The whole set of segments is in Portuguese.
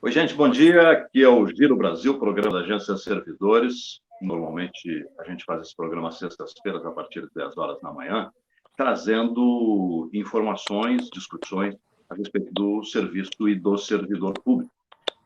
Oi, gente, bom dia. Aqui é o Giro Brasil, programa da Agência Servidores. Normalmente a gente faz esse programa às sextas-feiras, a partir de 10 horas da manhã, trazendo informações, discussões a respeito do serviço e do servidor público.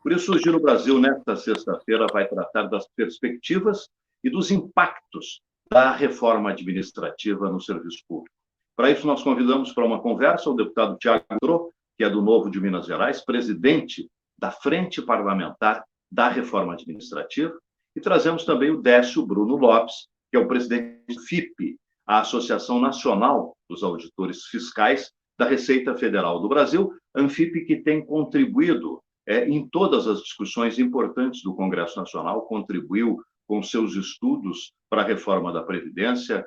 Por isso, o Giro Brasil, nesta sexta-feira, vai tratar das perspectivas e dos impactos da reforma administrativa no serviço público. Para isso, nós convidamos para uma conversa o deputado Tiago Mitro, que é do Novo de Minas Gerais, presidente da Frente Parlamentar da Reforma Administrativa, e trazemos também o Décio Bruno Lopes, que é o presidente do FIPE, a Associação Nacional dos Auditores Fiscais da Receita Federal do Brasil, ANFIP, que tem contribuído em todas as discussões importantes do Congresso Nacional, contribuiu com seus estudos para a reforma da Previdência,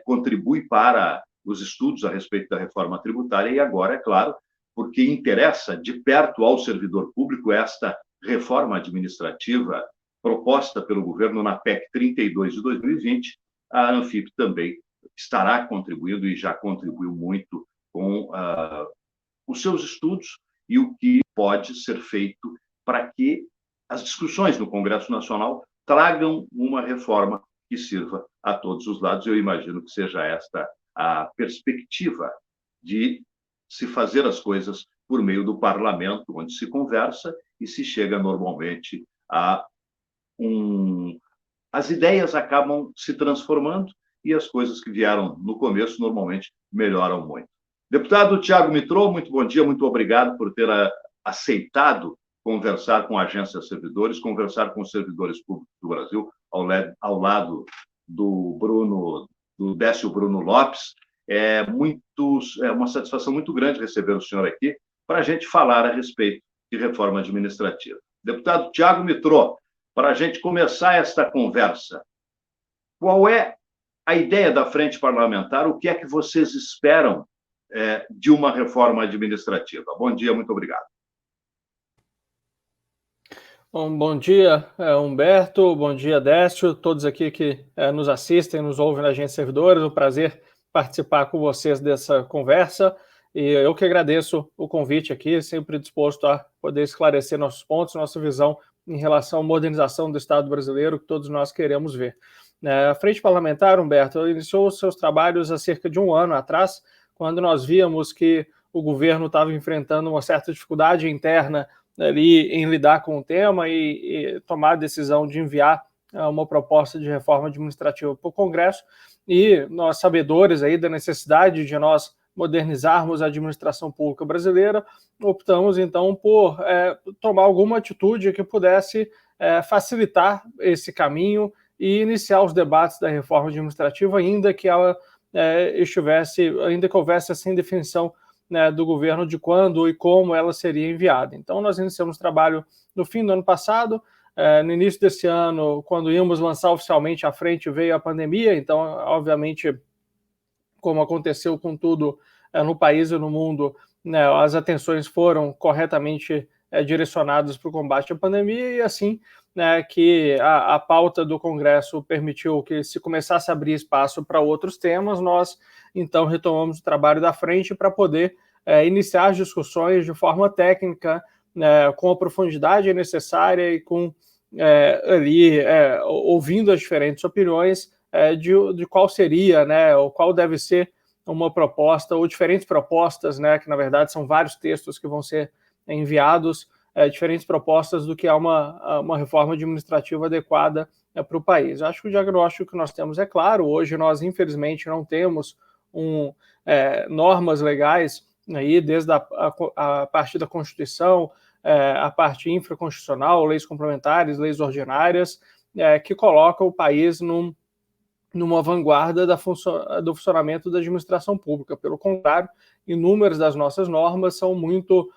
contribui para os estudos a respeito da reforma tributária e agora, é claro, porque interessa de perto ao servidor público esta reforma administrativa proposta pelo governo na PEC 32 de 2020, a ANFIP também estará contribuindo e já contribuiu muito com os seus estudos e o que pode ser feito para que as discussões no Congresso Nacional tragam uma reforma que sirva a todos os lados. Eu imagino que seja esta a perspectiva de se fazer as coisas por meio do parlamento, onde se conversa e se chega normalmente a As ideias acabam se transformando e as coisas que vieram no começo normalmente melhoram muito. Deputado Tiago Mitro, muito bom dia, muito obrigado por ter aceitado conversar com a Agência Servidores, conversar com os servidores públicos do Brasil, ao lado do Décio Bruno Lopes. É uma satisfação muito grande receber o senhor aqui para a gente falar a respeito de reforma administrativa. Deputado Tiago Mitro, para a gente começar esta conversa, qual é a ideia da Frente Parlamentar? O que é que vocês esperam de uma reforma administrativa? Bom dia, muito obrigado. Bom dia, Humberto, bom dia, Décio, todos aqui que nos assistem, nos ouvem na Agência Servidores, um prazer participar com vocês dessa conversa, e eu que agradeço o convite aqui, sempre disposto a poder esclarecer nossos pontos, nossa visão em relação à modernização do Estado brasileiro que todos nós queremos ver. A Frente Parlamentar, Humberto, iniciou os seus trabalhos há cerca de um ano atrás, quando nós víamos que o governo estava enfrentando uma certa dificuldade interna ali em lidar com o tema e tomar a decisão de enviar uma proposta de reforma administrativa para o Congresso, e nós, sabedores aí da necessidade de nós modernizarmos a administração pública brasileira, optamos então por tomar alguma atitude que pudesse facilitar esse caminho e iniciar os debates da reforma administrativa, ainda que ela ainda que houvesse essa indefinição do governo de quando e como ela seria enviada. Então, nós iniciamos o trabalho no fim do ano passado. No início desse ano, quando íamos lançar oficialmente a frente, veio a pandemia. Então, obviamente, como aconteceu com tudo no país e no mundo, as atenções foram corretamente direcionadas para o combate à pandemia, e assim que a pauta do Congresso permitiu que se começasse a abrir espaço para outros temas, nós então retomamos o trabalho da frente para poder iniciar as discussões de forma técnica, com a profundidade necessária e com ouvindo as diferentes opiniões de qual seria, ou qual deve ser uma proposta, ou diferentes propostas, que na verdade são vários textos que vão ser enviados, diferentes propostas do que é uma reforma administrativa adequada para o país. Eu acho que o diagnóstico que nós temos é claro. Hoje nós, infelizmente, não temos normas legais, aí, desde a partir da Constituição, a parte infraconstitucional, leis complementares, leis ordinárias, que colocam o país numa vanguarda do funcionamento da administração pública. Pelo contrário, inúmeras das nossas normas são muito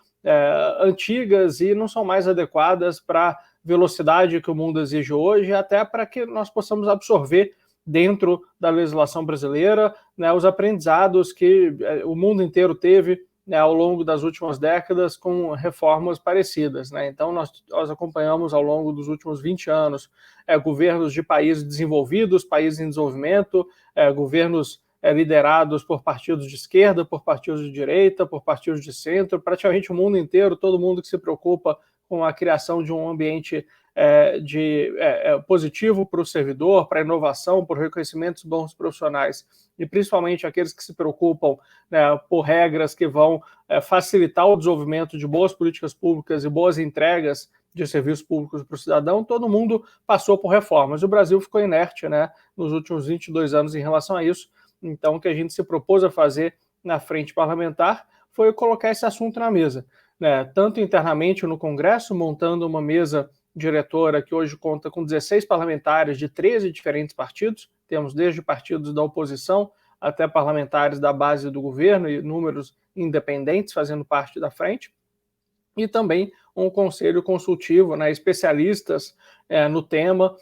antigas e não são mais adequadas para a velocidade que o mundo exige hoje, até para que nós possamos absorver dentro da legislação brasileira os aprendizados que o mundo inteiro teve ao longo das últimas décadas com reformas parecidas. Então, nós acompanhamos ao longo dos últimos 20 anos governos de países desenvolvidos, países em desenvolvimento, governos liderados por partidos de esquerda, por partidos de direita, por partidos de centro, praticamente o mundo inteiro, todo mundo que se preocupa com a criação de um ambiente positivo para o servidor, para a inovação, por reconhecimento dos bons profissionais, e principalmente aqueles que se preocupam, né, por regras que vão facilitar o desenvolvimento de boas políticas públicas e boas entregas de serviços públicos para o cidadão. Todo mundo passou por reformas. O Brasil ficou inerte, né, nos últimos 22 anos em relação a isso. Então, o que a gente se propôs a fazer na frente parlamentar foi colocar esse assunto na mesa, né, tanto internamente no Congresso, montando uma mesa diretora que hoje conta com 16 parlamentares de 13 diferentes partidos. Temos desde partidos da oposição até parlamentares da base do governo e números independentes fazendo parte da frente. E também um conselho consultivo, né, especialistas no tema,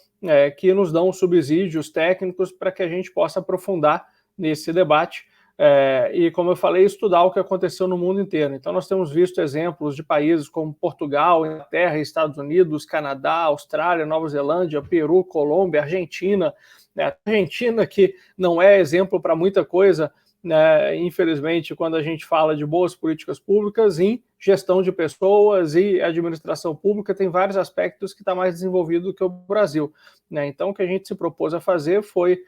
que nos dão subsídios técnicos para que a gente possa aprofundar nesse debate e, como eu falei, estudar o que aconteceu no mundo inteiro. Então, nós temos visto exemplos de países como Portugal, Inglaterra, Estados Unidos, Canadá, Austrália, Nova Zelândia, Peru, Colômbia, Argentina. A Argentina, que não é exemplo para muita coisa, né, infelizmente, quando a gente fala de boas políticas públicas, em gestão de pessoas e administração pública, tem vários aspectos que está mais desenvolvido do que o Brasil, né? Então, o que a gente se propôs a fazer foi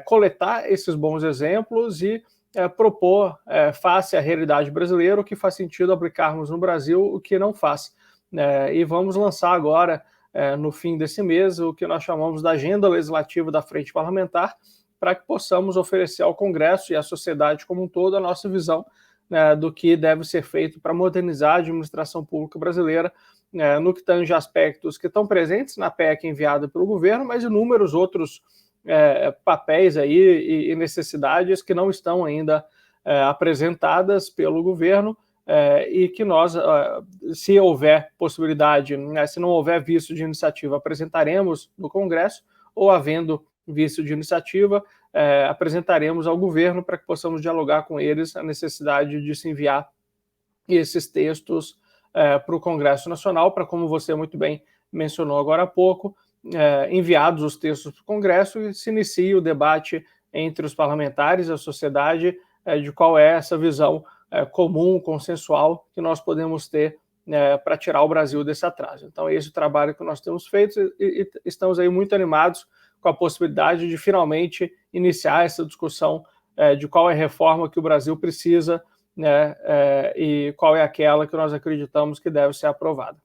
coletar esses bons exemplos e propor, face à realidade brasileira, o que faz sentido aplicarmos no Brasil, o que não faz. E vamos lançar agora, no fim desse mês, o que nós chamamos da Agenda Legislativa da Frente Parlamentar, para que possamos oferecer ao Congresso e à sociedade como um todo a nossa visão, né, do que deve ser feito para modernizar a administração pública brasileira, no que tange aspectos que estão presentes na PEC enviada pelo governo, mas inúmeros outros papéis aí e necessidades que não estão ainda apresentadas pelo governo, e que nós, se houver possibilidade, né, se não houver visto de iniciativa, apresentaremos no Congresso, ou havendo visto de iniciativa, apresentaremos ao governo para que possamos dialogar com eles a necessidade de se enviar esses textos para o Congresso Nacional, para, como você muito bem mencionou agora há pouco, enviados os textos para o Congresso e se inicia o debate entre os parlamentares e a sociedade de qual é essa visão comum, consensual, que nós podemos ter para tirar o Brasil desse atraso. Então, esse é o trabalho que nós temos feito e estamos aí muito animados com a possibilidade de finalmente iniciar essa discussão de qual é a reforma que o Brasil precisa, né, e qual é aquela que nós acreditamos que deve ser aprovada.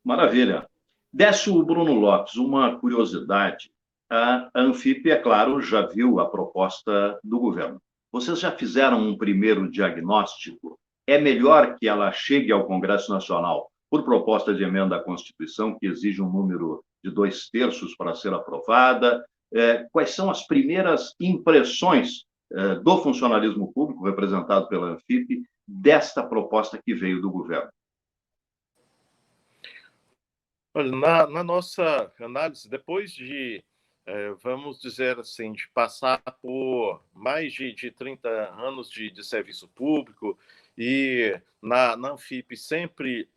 Maravilha. Décio Bruno Lopes, uma curiosidade. A Anfip, é claro, já viu a proposta do governo. Vocês já fizeram um primeiro diagnóstico? É melhor que ela chegue ao Congresso Nacional por proposta de emenda à Constituição, que exige um número de 2/3 para ser aprovada? Quais são as primeiras impressões do funcionalismo público, representado pela Anfip, desta proposta que veio do governo? Olha, na nossa análise, depois de, vamos dizer assim, de passar por mais de 30 anos de serviço público e na Anfip sempre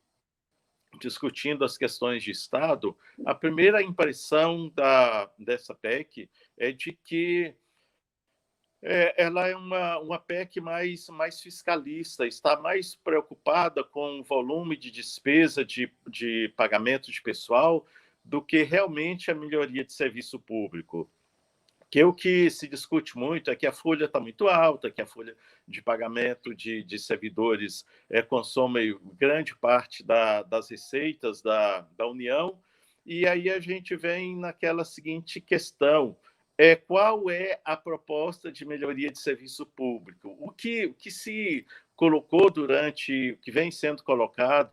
discutindo as questões de Estado, a primeira impressão dessa PEC é de que ela é uma PEC mais fiscalista, está mais preocupada com o volume de despesa de pagamento de pessoal do que realmente a melhoria de serviço público. Que o que se discute muito é que a folha está muito alta, que a folha de pagamento de servidores consome grande parte das receitas da União, e aí a gente vem naquela seguinte questão: qual é a proposta de melhoria de serviço público? O que se colocou o que vem sendo colocado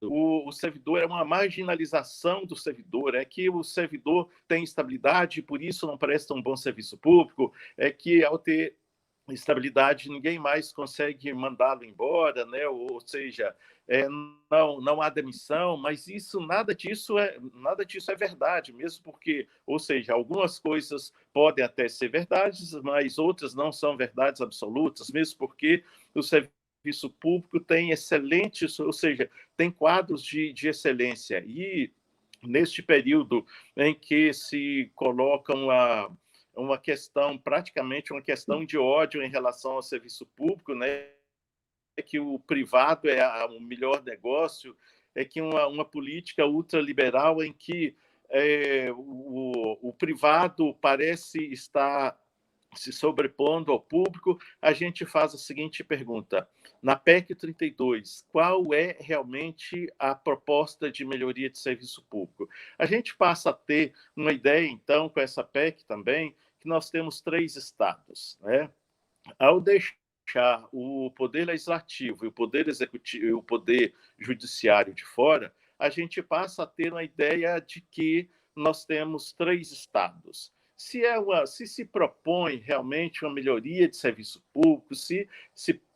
o servidor é uma marginalização do servidor, é que o servidor tem estabilidade e por isso não presta um bom serviço público, é que ao ter estabilidade ninguém mais consegue mandá-lo embora, né? Ou seja, não há demissão, mas nada disso é verdade, mesmo porque, ou seja, algumas coisas podem até ser verdades, mas outras não são verdades absolutas, mesmo porque o serviço público tem excelentes, ou seja, tem quadros de excelência. E neste período em que se colocam uma questão, praticamente uma questão de ódio em relação ao serviço público, né? Que o privado é o melhor negócio, é que uma política ultraliberal em que o privado parece estar se sobrepondo ao público. A gente faz a seguinte pergunta: na PEC 32, qual é realmente a proposta de melhoria de serviço público? A gente passa a ter uma ideia, então, com essa PEC também, que nós temos 3 estados, né? Ao deixar o poder legislativo e o poder executivo e o poder judiciário de fora, a gente passa a ter uma ideia de que nós temos 3 estados. Se se propõe realmente uma melhoria de serviço público, se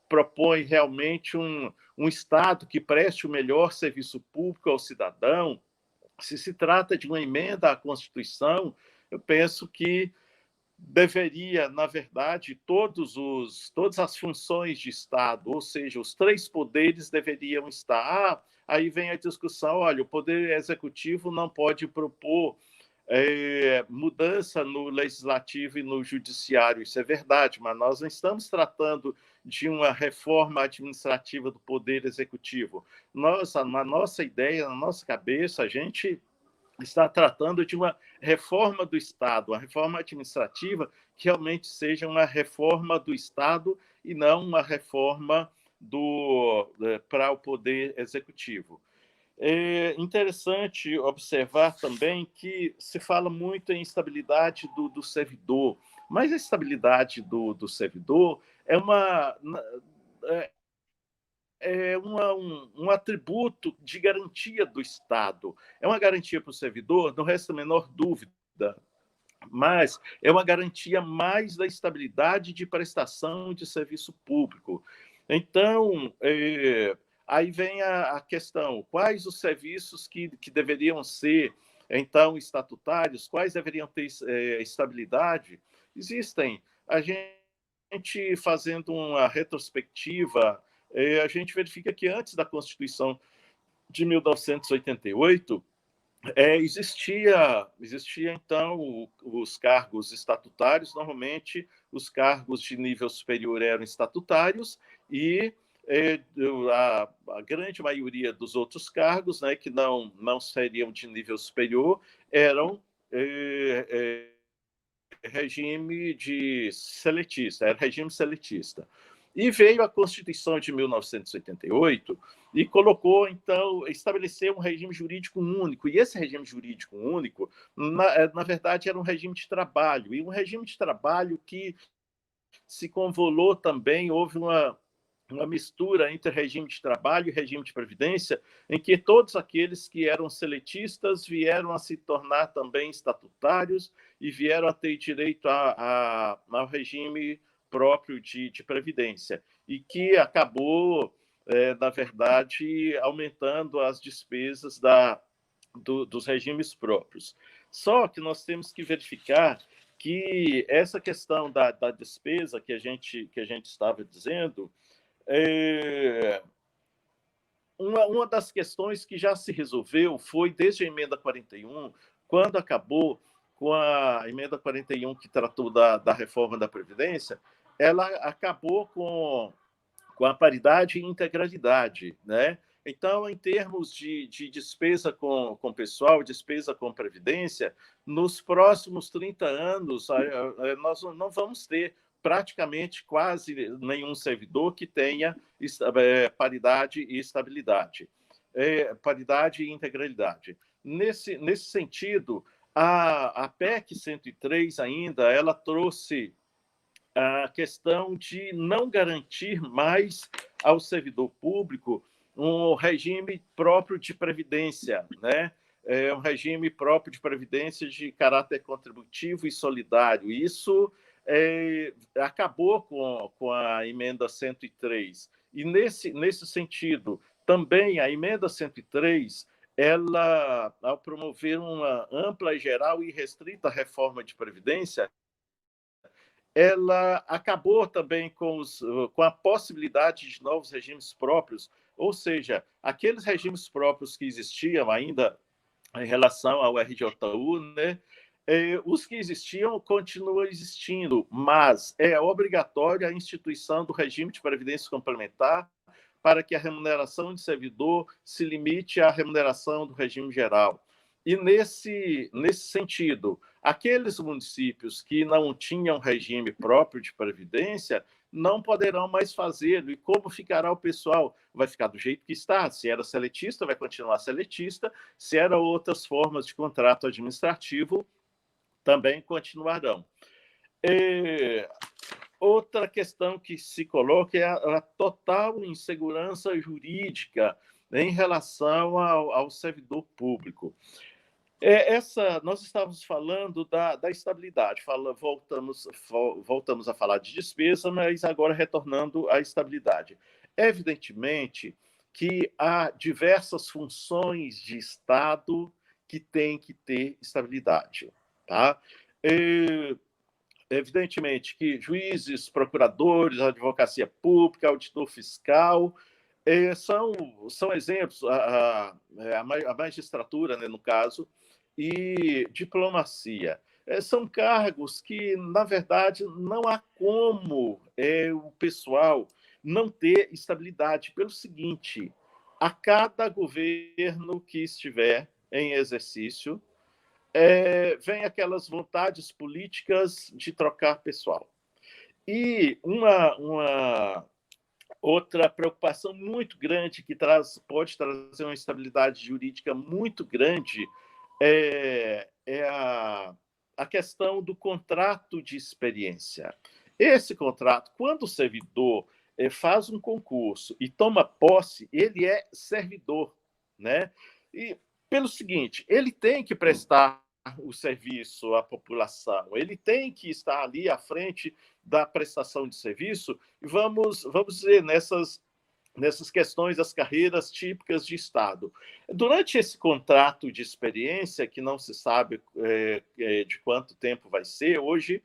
propõe realmente um Estado que preste o melhor serviço público ao cidadão, se trata de uma emenda à Constituição, eu penso que deveria, na verdade, todas as funções de Estado, ou seja, os 3 poderes deveriam estar. Aí vem a discussão, olha, o Poder Executivo não pode propor mudança no Legislativo e no Judiciário. Isso é verdade, mas nós não estamos tratando de uma reforma administrativa do Poder Executivo. Na nossa ideia, na nossa cabeça, a gente está tratando de uma reforma do Estado, uma reforma administrativa que realmente seja uma reforma do Estado e não uma reforma para o Poder Executivo. É interessante observar também que se fala muito em estabilidade do servidor, mas a estabilidade do servidor é um atributo de garantia do Estado. É uma garantia para o servidor, não resta a menor dúvida, mas é uma garantia mais da estabilidade de prestação de serviço público. Então, aí vem a questão: quais os serviços que deveriam ser, então, estatutários, quais deveriam ter estabilidade? Existem. A gente, fazendo uma retrospectiva, a gente verifica que antes da Constituição de 1988, existia então os cargos estatutários. Normalmente os cargos de nível superior eram estatutários e a grande maioria dos outros cargos, né, que não seriam de nível superior, eram regime de seletista, era regime seletista. E veio a Constituição de 1988 e colocou, então, estabeleceu um regime jurídico único. E esse regime jurídico único, na verdade, era um regime de trabalho. E um regime de trabalho que se convolou também, houve uma mistura entre regime de trabalho e regime de previdência, em que todos aqueles que eram seletistas vieram a se tornar também estatutários e vieram a ter direito ao regime próprio de previdência, e que acabou, na verdade, aumentando as despesas dos regimes próprios. Só que nós temos que verificar que essa questão da despesa que a gente estava dizendo, uma das questões que já se resolveu foi desde a emenda 41, quando acabou com a emenda 41, que tratou da reforma da Previdência, ela acabou com a paridade e integralidade, né? Então, em termos de despesa com pessoal, despesa com previdência, nos próximos 30 anos, nós não vamos ter praticamente quase nenhum servidor que tenha paridade e estabilidade, paridade e integralidade. Nesse sentido, a PEC 103 ainda, ela trouxe a questão de não garantir mais ao servidor público um regime próprio de previdência, né? Um regime próprio de previdência de caráter contributivo e solidário. Isso acabou com a emenda 103. E, nesse sentido, também a emenda 103, ela, ao promover uma ampla, geral e restrita reforma de previdência, ela acabou também com a possibilidade de novos regimes próprios, ou seja, aqueles regimes próprios que existiam ainda em relação ao RJU, né, Os que existiam continuam existindo, mas é obrigatória a instituição do regime de previdência complementar para que a remuneração de servidor se limite à remuneração do regime geral. E, nesse sentido, aqueles municípios que não tinham regime próprio de previdência não poderão mais fazê-lo. E como ficará o pessoal? Vai ficar do jeito que está. Se era seletista, vai continuar seletista. Se era outras formas de contrato administrativo, também continuarão. Outra questão que se coloca é a total insegurança jurídica em relação ao servidor público. Nós estávamos falando da estabilidade, voltamos a falar de despesa, mas agora retornando à estabilidade. Evidentemente que há diversas funções de Estado que têm que ter estabilidade. Tá? Evidentemente que juízes, procuradores, advocacia pública, auditor fiscal, são exemplos, a magistratura, né, no caso, e diplomacia. São cargos que, na verdade, não há como o pessoal não ter estabilidade. Pelo seguinte, a cada governo que estiver em exercício, vem aquelas vontades políticas de trocar pessoal. E uma outra preocupação muito grande que pode trazer uma estabilidade jurídica muito grande é a questão do contrato de experiência. Esse contrato, quando o servidor faz um concurso e toma posse, ele é servidor, né? E pelo seguinte, ele tem que prestar o serviço à população, ele tem que estar ali à frente da prestação de serviço, e vamos dizer, nessas questões das carreiras típicas de Estado. Durante esse contrato de experiência, que não se sabe de quanto tempo vai ser, hoje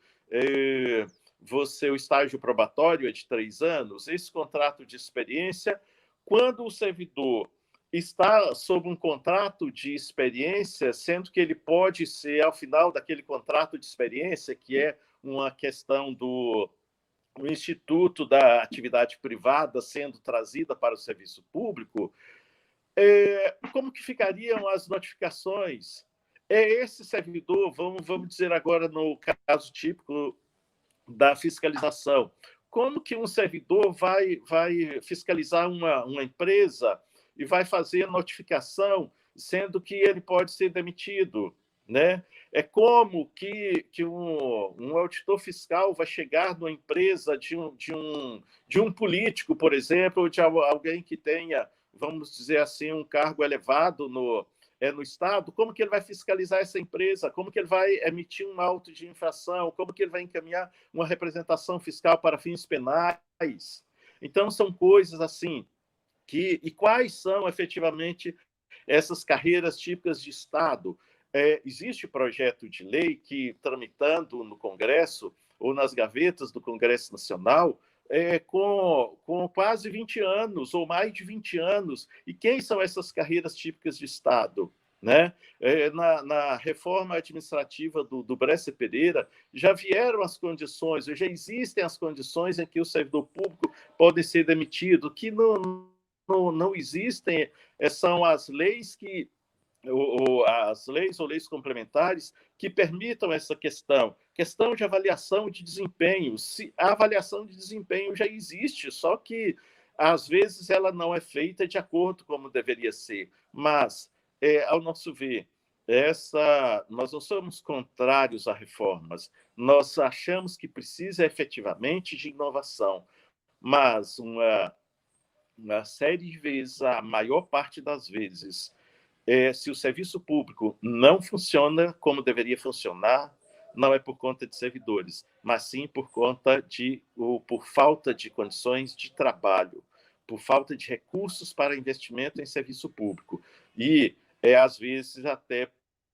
o estágio probatório é de 3 anos, esse contrato de experiência, quando o servidor está sob um contrato de experiência, sendo que ele pode ser, ao final daquele contrato de experiência, que é uma questão do Instituto da Atividade Privada sendo trazida para o serviço público, como que ficariam as notificações? Esse servidor, vamos dizer agora no caso típico da fiscalização, como que um servidor vai fiscalizar uma empresa e vai fazer a notificação, sendo que ele pode ser demitido, né? É como que um auditor fiscal vai chegar numa empresa de um político, por exemplo, ou de alguém que tenha, vamos dizer assim, um cargo elevado no Estado, como que ele vai fiscalizar essa empresa? Como que ele vai emitir um auto de infração? Como que ele vai encaminhar uma representação fiscal para fins penais? Então, são coisas assim e quais são, efetivamente, essas carreiras típicas de Estado? Existe projeto de lei que, tramitando no Congresso ou nas gavetas do Congresso Nacional, com quase 20 anos, ou mais de 20 anos. E quem são essas carreiras típicas de Estado? Né? Na reforma administrativa do Bresser Pereira, já vieram as condições, já existem as condições em que o servidor público pode ser demitido, que não existem, são as leis ou leis complementares que permitam essa questão de avaliação de desempenho. A avaliação de desempenho já existe, só que, às vezes, ela não é feita de acordo como deveria ser. Mas, ao nosso ver, nós não somos contrários a reformas, nós achamos que precisa efetivamente de inovação, mas uma série de vezes, a maior parte das vezes, se o serviço público não funciona como deveria funcionar, não é por conta de servidores, mas sim por falta de condições de trabalho, por falta de recursos para investimento em serviço público. E, às vezes, até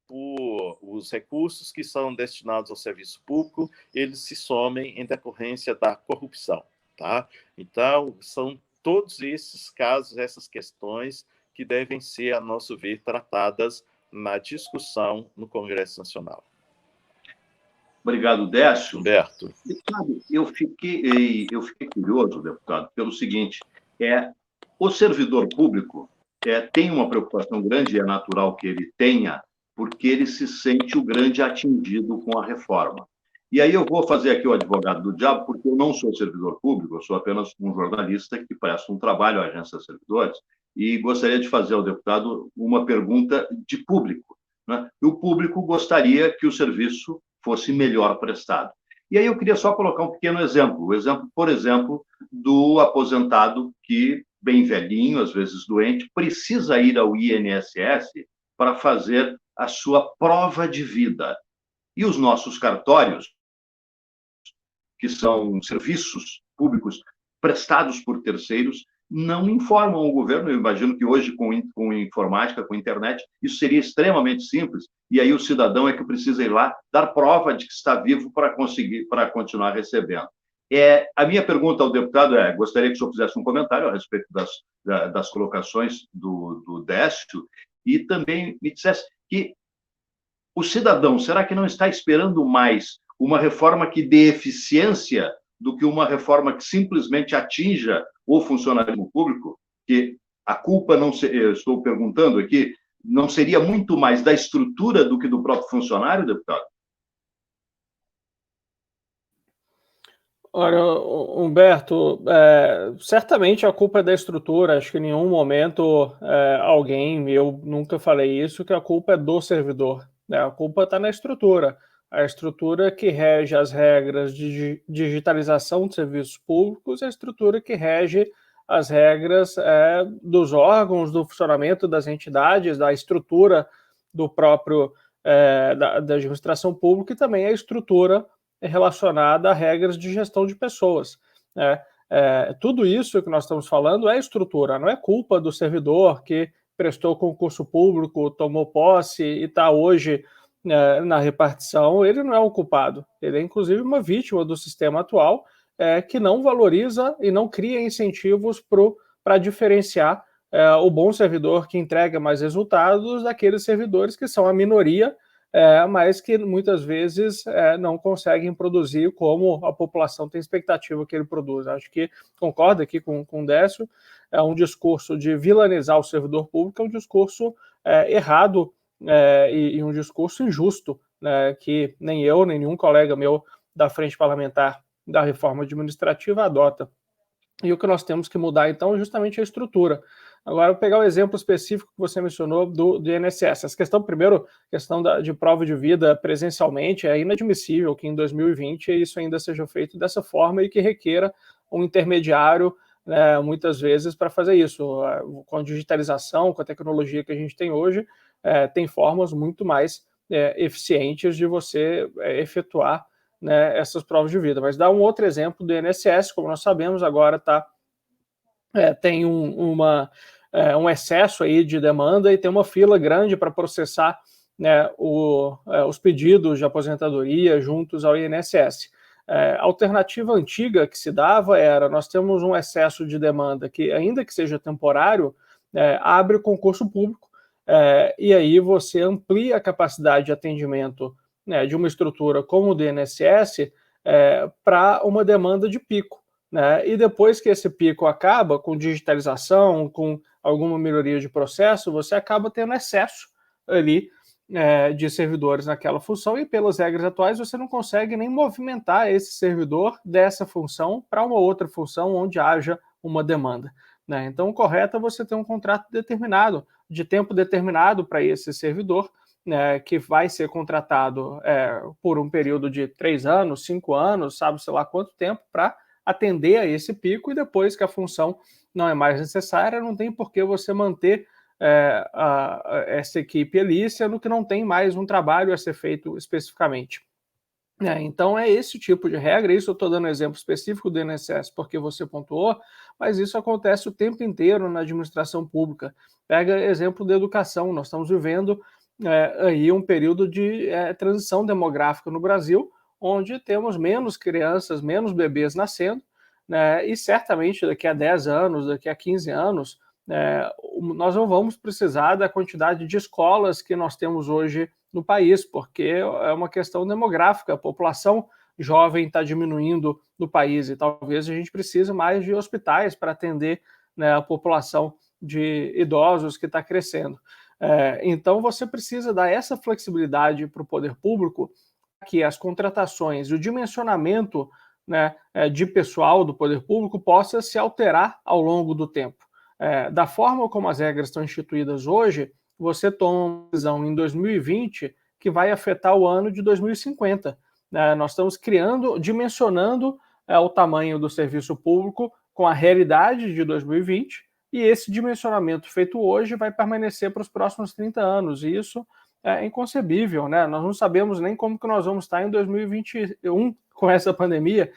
por os recursos que são destinados ao serviço público, eles se somem em decorrência da corrupção. Tá? Então, são todos esses casos, essas questões que devem ser, a nosso ver, tratadas na discussão no Congresso Nacional. Obrigado, Décio. Humberto. Sabe, eu fiquei curioso, deputado, pelo seguinte, o servidor público tem uma preocupação grande, e é natural que ele tenha, porque ele se sente o grande atingido com a reforma. E aí eu vou fazer aqui o advogado do diabo, porque eu não sou servidor público, eu sou apenas um jornalista que presta um trabalho à Agência de Servidores, e gostaria de fazer ao deputado uma pergunta de público, né? O público gostaria que o serviço fosse melhor prestado. E aí eu queria só colocar um pequeno exemplo, por exemplo, do aposentado que, bem velhinho, às vezes doente, precisa ir ao INSS para fazer a sua prova de vida. E os nossos cartórios, que são serviços públicos prestados por terceiros, não informam o governo. Eu imagino que hoje, com informática, com internet, isso seria extremamente simples, e aí o cidadão é que precisa ir lá dar prova de que está vivo para continuar recebendo. A minha pergunta ao deputado gostaria que o senhor fizesse um comentário a respeito das colocações do Décio, e também me dissesse que o cidadão, será que não está esperando mais uma reforma que dê eficiência do que uma reforma que simplesmente atinja o funcionalismo público? Que a culpa, eu estou perguntando aqui, não seria muito mais da estrutura do que do próprio funcionário, deputado? Olha, Humberto, certamente a culpa é da estrutura. Acho que em nenhum momento eu nunca falei isso, que a culpa é do servidor. A culpa está na estrutura. A estrutura que rege as regras de digitalização de serviços públicos, a estrutura que rege as regras dos órgãos, do funcionamento das entidades, da estrutura do próprio da administração pública, e também a estrutura relacionada a regras de gestão de pessoas. Tudo isso que nós estamos falando é estrutura, não é culpa do servidor que prestou concurso público, tomou posse e está hoje na repartição. Ele não é o culpado, ele é inclusive uma vítima do sistema atual, que não valoriza e não cria incentivos para diferenciar o bom servidor que entrega mais resultados daqueles servidores que são a minoria, mas que muitas vezes não conseguem produzir como a população tem expectativa que ele produza. Acho que concordo aqui com o Décio, é um discurso de vilanizar o servidor público, é um discurso errado e um discurso injusto, né, que nem eu, nem nenhum colega meu da Frente Parlamentar da Reforma Administrativa adota. E o que nós temos que mudar, então, é justamente a estrutura. Agora, eu vou pegar o exemplo específico que você mencionou do INSS. Essa questão, primeiro, de prova de vida presencialmente, é inadmissível que em 2020 isso ainda seja feito dessa forma e que requeira um intermediário, né, muitas vezes, para fazer isso. Com a digitalização, com a tecnologia que a gente tem hoje, tem formas muito mais eficientes de você efetuar, né, essas provas de vida. Mas dá um outro exemplo do INSS, como nós sabemos, agora tem um excesso aí de demanda e tem uma fila grande para processar, né, os pedidos de aposentadoria juntos ao INSS. A alternativa antiga que se dava era: nós temos um excesso de demanda que, ainda que seja temporário, abre o concurso público, e aí você amplia a capacidade de atendimento, né, de uma estrutura como o do INSS para uma demanda de pico, né? E depois que esse pico acaba, com digitalização, com alguma melhoria de processo, você acaba tendo excesso ali de servidores naquela função, e pelas regras atuais você não consegue nem movimentar esse servidor dessa função para uma outra função onde haja uma demanda, né? Então, o correto é você ter um contrato determinado, de tempo determinado para esse servidor, que vai ser contratado por um período de 3 anos, 5 anos, sabe, sei lá quanto tempo, para atender a esse pico, e depois que a função não é mais necessária, não tem por que você manter essa equipe ali, sendo que não tem mais um trabalho a ser feito especificamente. Então é esse tipo de regra. Isso eu estou dando exemplo específico do INSS porque você pontuou, mas isso acontece o tempo inteiro na administração pública. Pega exemplo da educação. Nós estamos vivendo aí um período de transição demográfica no Brasil, onde temos menos crianças, menos bebês nascendo, né? E certamente daqui a 10 anos, daqui a 15 anos, nós não vamos precisar da quantidade de escolas que nós temos hoje no país, porque é uma questão demográfica, a população jovem está diminuindo no país e talvez a gente precise mais de hospitais para atender, né, a população de idosos que está crescendo. Então, você precisa dar essa flexibilidade para o poder público, que as contratações e o dimensionamento, né, de pessoal do poder público possa se alterar ao longo do tempo. Da forma como as regras estão instituídas hoje, você toma uma decisão em 2020 que vai afetar o ano de 2050. Nós estamos dimensionando o tamanho do serviço público com a realidade de 2020, e esse dimensionamento feito hoje vai permanecer para os próximos 30 anos, e isso é inconcebível, né? Nós não sabemos nem como que nós vamos estar em 2021 com essa pandemia,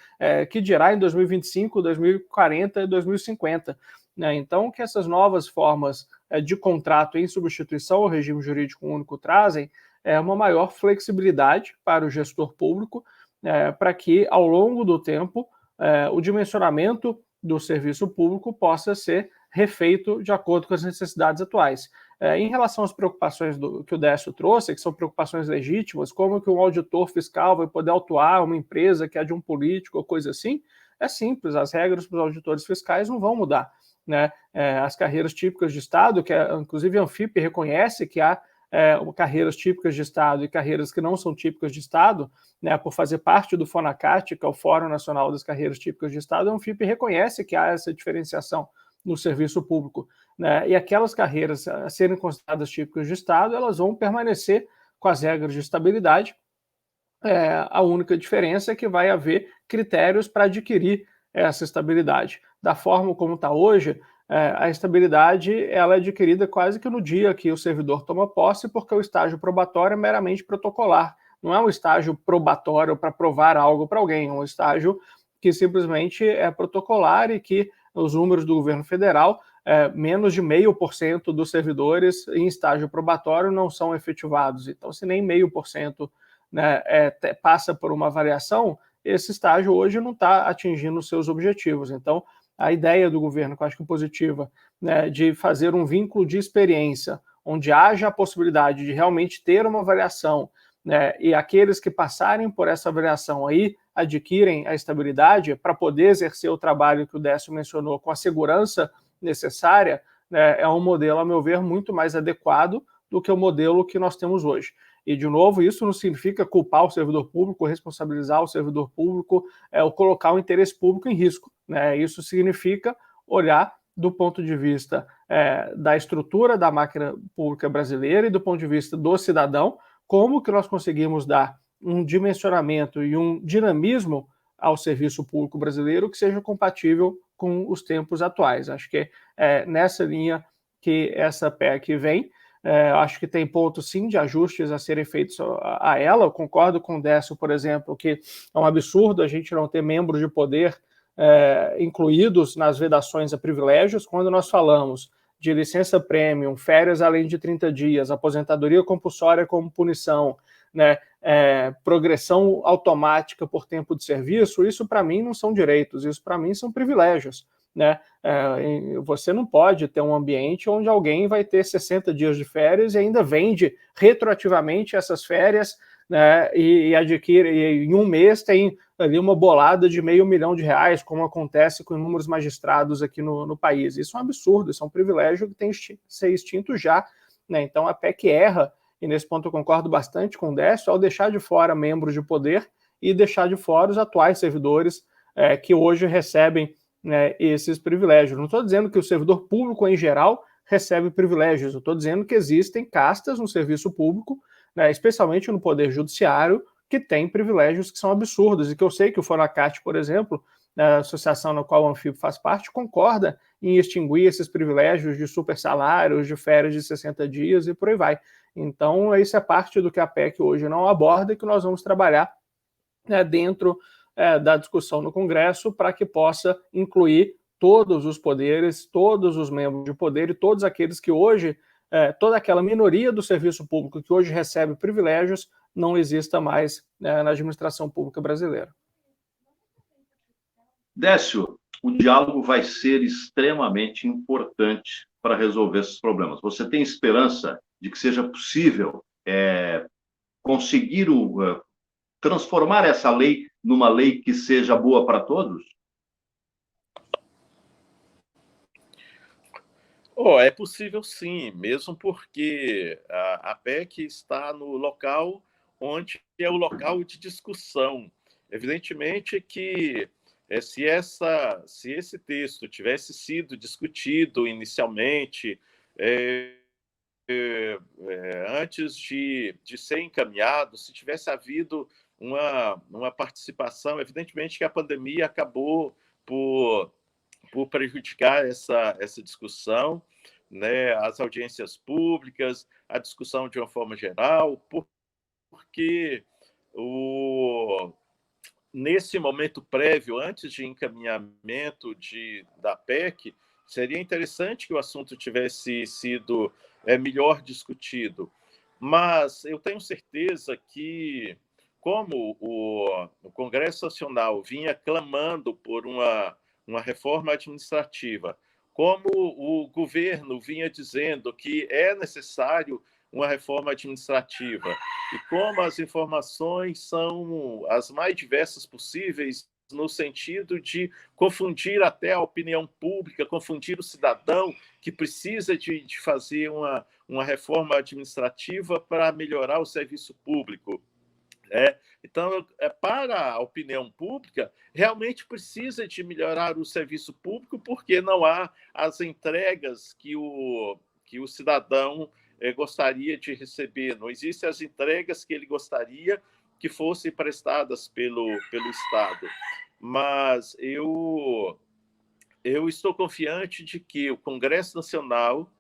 que dirá em 2025, 2040 e 2050. Né? Então, que essas novas formas de contrato em substituição ao regime jurídico único trazem uma maior flexibilidade para o gestor público, para que, ao longo do tempo, o dimensionamento do serviço público possa ser refeito de acordo com as necessidades atuais. Em relação às preocupações que o Décio trouxe, que são preocupações legítimas, como que um auditor fiscal vai poder autuar uma empresa que é de um político ou coisa assim, é simples, as regras para os auditores fiscais não vão mudar. Né? As carreiras típicas de Estado, que inclusive a Anfip reconhece que há carreiras típicas de Estado e carreiras que não são típicas de Estado, né, por fazer parte do FONACAT, que é o Fórum Nacional das Carreiras Típicas de Estado, a Anfip reconhece que há essa diferenciação no serviço público. Né, e aquelas carreiras a serem consideradas típicas de Estado, elas vão permanecer com as regras de estabilidade. A única diferença é que vai haver critérios para adquirir essa estabilidade. Da forma como está hoje, a estabilidade ela é adquirida quase que no dia que o servidor toma posse, porque o estágio probatório é meramente protocolar. Não é um estágio probatório para provar algo para alguém, é um estágio que simplesmente é protocolar e que os números do governo federal, menos de 0,5% dos servidores em estágio probatório não são efetivados. Então, se nem 0,5%, né, passa por uma avaliação, esse estágio hoje não está atingindo os seus objetivos. Então, a ideia do governo, que eu acho que é positiva, né, de fazer um vínculo de experiência, onde haja a possibilidade de realmente ter uma avaliação, né, e aqueles que passarem por essa avaliação aí adquirem a estabilidade para poder exercer o trabalho que o Décio mencionou com a segurança necessária, né, é um modelo, a meu ver, muito mais adequado do que o modelo que nós temos hoje. E, de novo, isso não significa culpar o servidor público, responsabilizar o servidor público, ou colocar o interesse público em risco. Né? Isso significa olhar do ponto de vista da estrutura da máquina pública brasileira e do ponto de vista do cidadão, como que nós conseguimos dar um dimensionamento e um dinamismo ao serviço público brasileiro que seja compatível com os tempos atuais. Acho que é nessa linha que essa PEC vem. Acho que tem pontos, sim, de ajustes a serem feitos a ela. Eu concordo com o Décio, por exemplo, que é um absurdo a gente não ter membros de poder incluídos nas vedações a privilégios. Quando nós falamos de licença premium, férias além de 30 dias, aposentadoria compulsória como punição, né, progressão automática por tempo de serviço, isso para mim não são direitos, isso para mim são privilégios. Né? Você não pode ter um ambiente onde alguém vai ter 60 dias de férias e ainda vende retroativamente essas férias, né, e adquire, e em um mês tem ali uma bolada de R$500 mil, como acontece com inúmeros magistrados aqui no país. Isso é um absurdo, isso é um privilégio que tem que ser extinto já. Né? Então a PEC erra, e nesse ponto eu concordo bastante com o Décio, ao deixar de fora membros de poder e deixar de fora os atuais servidores que hoje recebem esses privilégios. Não estou dizendo que o servidor público em geral recebe privilégios, eu estou dizendo que existem castas no serviço público, né, especialmente no poder judiciário, que tem privilégios que são absurdos, e que eu sei que o FONACAT, por exemplo, a associação na qual o Anfip faz parte, concorda em extinguir esses privilégios de supersalários, de férias de 60 dias e por aí vai. Então, isso é parte do que a PEC hoje não aborda e que nós vamos trabalhar dentro da discussão no Congresso para que possa incluir todos os poderes, todos os membros de poder e todos aqueles que hoje, toda aquela minoria do serviço público que hoje recebe privilégios, não exista mais na administração pública brasileira. Décio, o diálogo vai ser extremamente importante para resolver esses problemas. Você tem esperança de que seja possível conseguir transformar essa lei numa lei que seja boa para todos? É possível sim, mesmo porque a PEC está no local onde é o local de discussão. Evidentemente que se esse texto tivesse sido discutido inicialmente, antes de ser encaminhado, se tivesse havido uma participação, evidentemente que a pandemia acabou por prejudicar essa discussão, né, as audiências públicas, a discussão de uma forma geral, porque nesse momento prévio, antes de encaminhamento da PEC, seria interessante que o assunto tivesse sido melhor discutido. Mas eu tenho certeza que, como o Congresso Nacional vinha clamando por uma reforma administrativa, como o governo vinha dizendo que é necessário uma reforma administrativa, e como as informações são as mais diversas possíveis, no sentido de confundir até a opinião pública, confundir o cidadão que precisa de fazer uma reforma administrativa para melhorar o serviço público. Então, para a opinião pública, realmente precisa de melhorar o serviço público, porque não há as entregas que o cidadão gostaria de receber. Não existem as entregas que ele gostaria que fossem prestadas pelo Estado. Mas eu estou confiante de que o Congresso Nacional,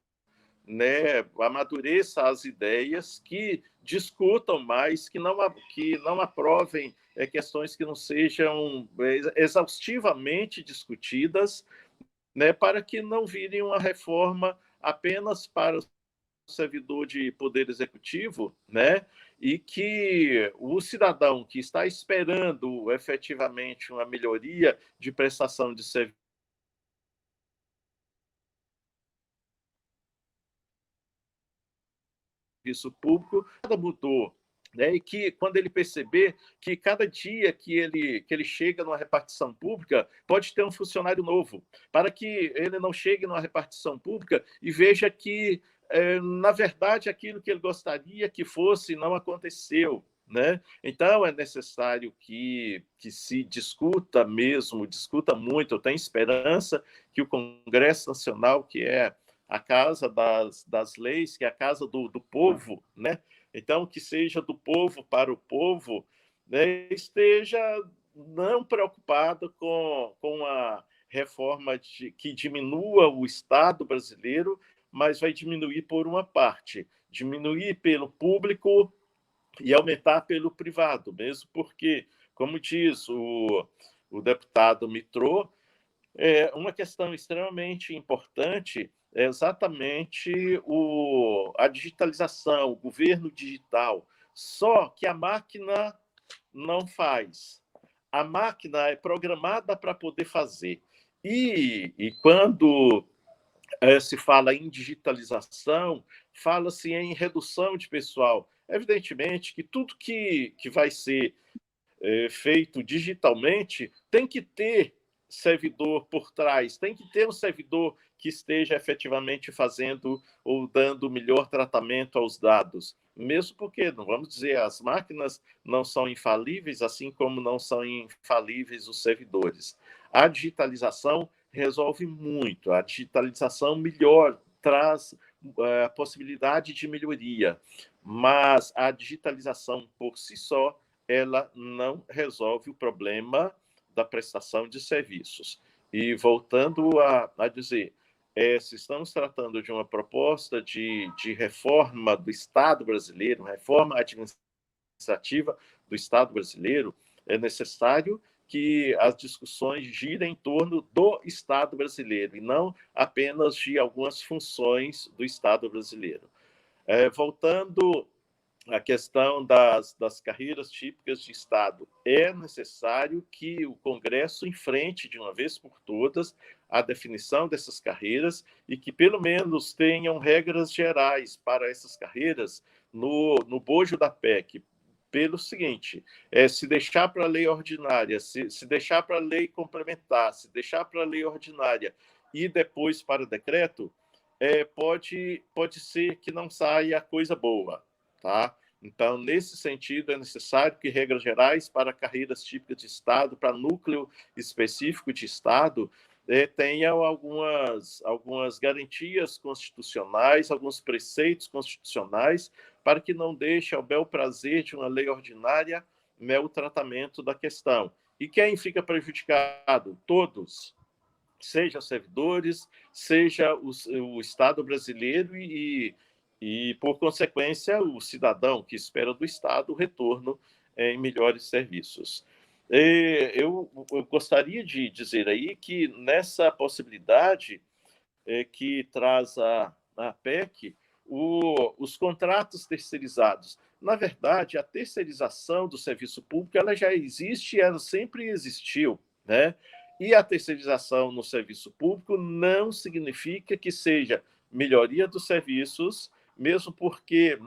né, amadureça as ideias, que discutam mais, que não aprovem questões que não sejam exaustivamente discutidas, né, para que não virem uma reforma apenas para o servidor de poder executivo, né, e que o cidadão que está esperando efetivamente uma melhoria de prestação de serviço público, nada mudou. Né? E que, quando ele perceber que cada dia que ele chega numa repartição pública, pode ter um funcionário novo, para que ele não chegue numa repartição pública e veja que, na verdade, aquilo que ele gostaria que fosse não aconteceu. Né? Então, é necessário que se discuta mesmo, discuta muito. Eu tenho esperança que o Congresso Nacional, que é a casa das leis, que é a casa do povo, né? Então, que seja do povo para o povo, né? Esteja não preocupado com a reforma que diminua o Estado brasileiro, mas vai diminuir por uma parte, diminuir pelo público e aumentar pelo privado, mesmo porque, como diz o deputado Mitrô, uma questão extremamente importante é exatamente a digitalização, o governo digital. Só que a máquina não faz. A máquina é programada para poder fazer. E quando se fala em digitalização, fala-se em redução de pessoal. Evidentemente que tudo que vai ser feito digitalmente tem que ter servidor por trás, tem que ter um servidor que esteja efetivamente fazendo ou dando melhor tratamento aos dados. Mesmo porque, não vamos dizer, as máquinas não são infalíveis, assim como não são infalíveis os servidores. A digitalização resolve muito, a digitalização melhor, traz a possibilidade de melhoria, mas a digitalização por si só ela não resolve o problema da prestação de serviços. E voltando a dizer, se estamos tratando de uma proposta de reforma do Estado brasileiro, reforma administrativa do Estado brasileiro, é necessário que as discussões girem em torno do Estado brasileiro e não apenas de algumas funções do Estado brasileiro. Voltando a questão das carreiras típicas de Estado. É necessário que o Congresso enfrente, de uma vez por todas, a definição dessas carreiras e que, pelo menos, tenham regras gerais para essas carreiras no bojo da PEC, pelo seguinte, se deixar para a lei ordinária, se deixar para a lei complementar, se deixar para a lei ordinária e depois para o decreto, pode ser que não saia coisa boa, tá? Então, nesse sentido, é necessário que regras gerais para carreiras típicas de Estado, para núcleo específico de Estado, tenham algumas garantias constitucionais, alguns preceitos constitucionais, para que não deixe ao bel prazer de uma lei ordinária o tratamento da questão. E quem fica prejudicado? Todos, seja servidores, seja o Estado brasileiro e, por consequência, o cidadão que espera do Estado o retorno em melhores serviços. Eu gostaria de dizer aí que nessa possibilidade que traz a PEC, os contratos terceirizados. Na verdade, a terceirização do serviço público ela já existe, ela sempre existiu, né? E a terceirização no serviço público não significa que seja melhoria dos serviços, mesmo porque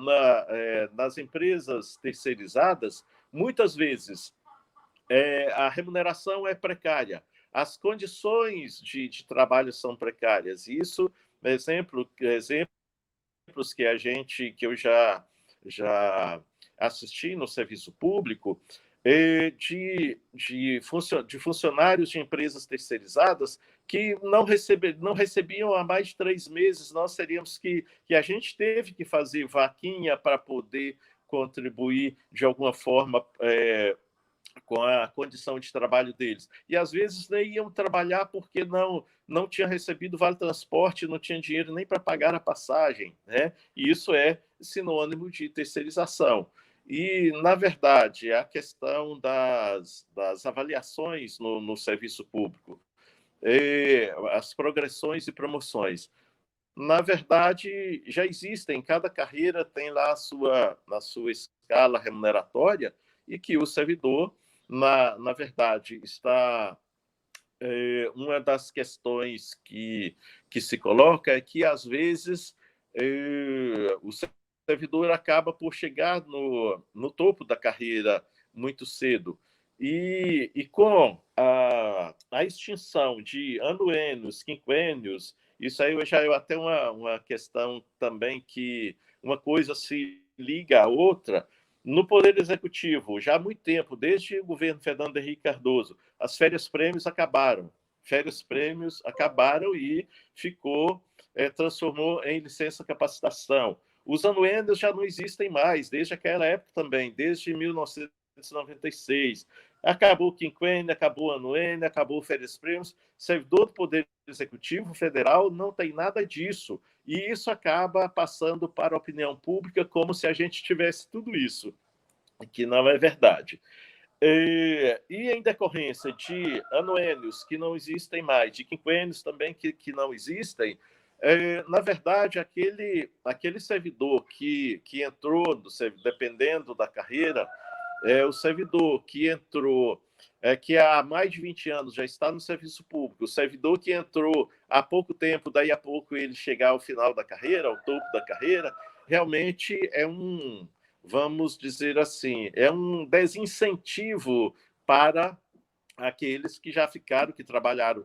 nas empresas terceirizadas, muitas vezes, a remuneração é precária, as condições de trabalho são precárias. Isso, exemplos que eu já assisti no serviço público, de funcionários de empresas terceirizadas que não recebiam há mais de 3 meses. Nós teríamos que a gente teve que fazer vaquinha para poder contribuir de alguma forma com a condição de trabalho deles. E, às vezes, nem iam trabalhar porque não tinha recebido vale-transporte, não tinha dinheiro nem para pagar a passagem, né? E isso é sinônimo de terceirização. E, na verdade, a questão das avaliações no serviço público, as progressões e promoções, na verdade, já existem, cada carreira tem lá a sua escala remuneratória e que o servidor, na verdade, está... uma das questões que se coloca é que, às vezes, o servidor acaba por chegar no topo da carreira muito cedo. E com a extinção de anuênios, quinquênios, isso aí já é até uma questão também que uma coisa se liga à outra. No Poder Executivo, já há muito tempo, desde o governo Fernando Henrique Cardoso, as férias-prêmios acabaram. Férias-prêmios acabaram e transformou em licença-capacitação. Os anuênios já não existem mais, desde aquela época também, desde 1996. Acabou o quinquênio, acabou o anuênio, acabou o férias-prêmios. Servidor do Poder Executivo Federal não tem nada disso. E isso acaba passando para a opinião pública como se a gente tivesse tudo isso, que não é verdade. E em decorrência de anuênios que não existem mais, de quinquênios também que não existem, na verdade, aquele servidor que entrou, dependendo da carreira, o servidor que entrou, que há mais de 20 anos já está no serviço público, o servidor que entrou há pouco tempo, daí a pouco ele chegar ao final da carreira, ao topo da carreira, realmente vamos dizer assim, é um desincentivo para aqueles que já ficaram, que trabalharam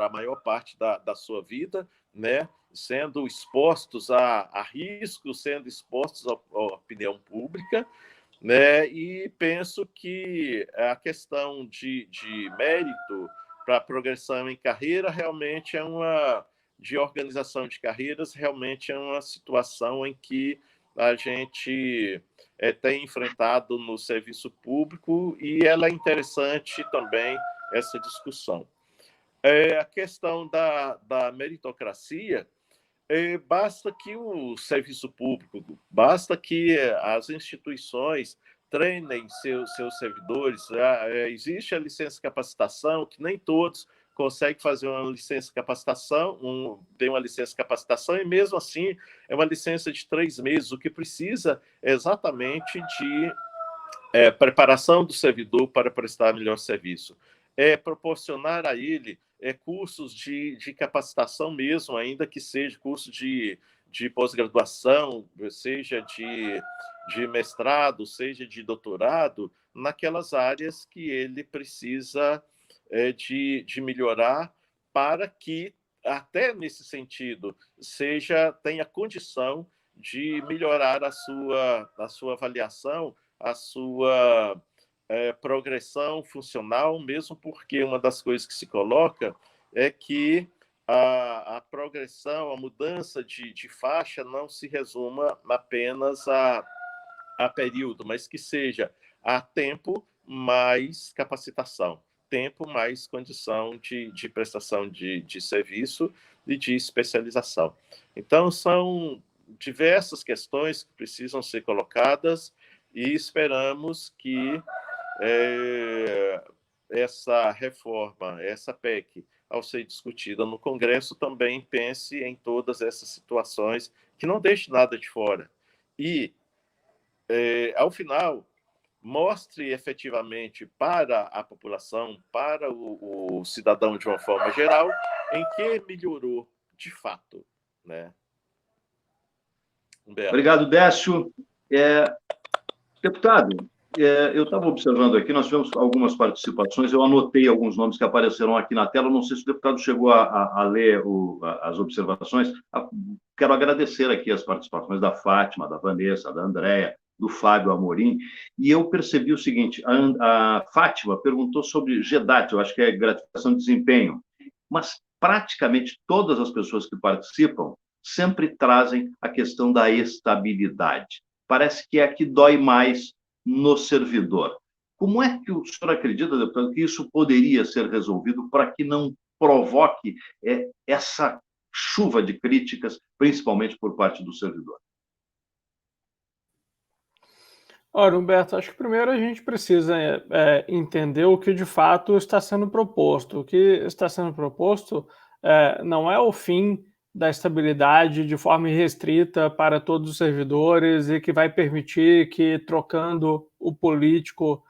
a maior parte da sua vida, né, sendo expostos a riscos, sendo expostos à opinião pública, né, e penso que a questão de mérito para a progressão em carreira realmente de organização de carreiras, realmente é uma situação em que a gente tem enfrentado no serviço público e ela é interessante também, essa discussão. A questão da meritocracia, basta que o serviço público, basta que as instituições treinem seus servidores. Existe a licença-capacitação, que nem todos conseguem fazer uma licença-capacitação, tem uma licença-capacitação, e mesmo assim é uma licença de 3 meses, o que precisa exatamente de preparação do servidor para prestar melhor serviço. Proporcionar a ele cursos de capacitação mesmo, ainda que seja curso de pós-graduação, seja de mestrado, seja de doutorado, naquelas áreas que ele precisa de melhorar para que, até nesse sentido, tenha condição de melhorar a sua avaliação, a sua progressão funcional, mesmo porque uma das coisas que se coloca é que a progressão, a mudança de faixa não se resuma apenas a período, mas que seja a tempo mais capacitação, tempo mais condição de prestação de serviço e de especialização. Então, são diversas questões que precisam ser colocadas e esperamos que essa reforma, essa PEC, ao ser discutida no Congresso, também pense em todas essas situações, que não deixe nada de fora. E, ao final, mostre efetivamente para a população, para o cidadão de uma forma geral, em que melhorou de fato, né? Humberto. Obrigado, Décio. Deputado, eu estava observando aqui, nós tivemos algumas participações, eu anotei alguns nomes que apareceram aqui na tela, não sei se o deputado chegou a ler as observações. Quero agradecer aqui as participações da Fátima, da Vanessa, da Andréia, do Fábio Amorim, e eu percebi o seguinte, a Fátima perguntou sobre GEDAT, eu acho que é gratificação de desempenho, mas praticamente todas as pessoas que participam sempre trazem a questão da estabilidade. Parece que é a que dói mais no servidor. Como é que o senhor acredita, deputado, que isso poderia ser resolvido para que não provoque essa chuva de críticas, principalmente por parte do servidor? Ora, Humberto, acho que primeiro a gente precisa entender o que de fato está sendo proposto. O que está sendo proposto não é o fim da estabilidade de forma irrestrita para todos os servidores e que vai permitir que, trocando o político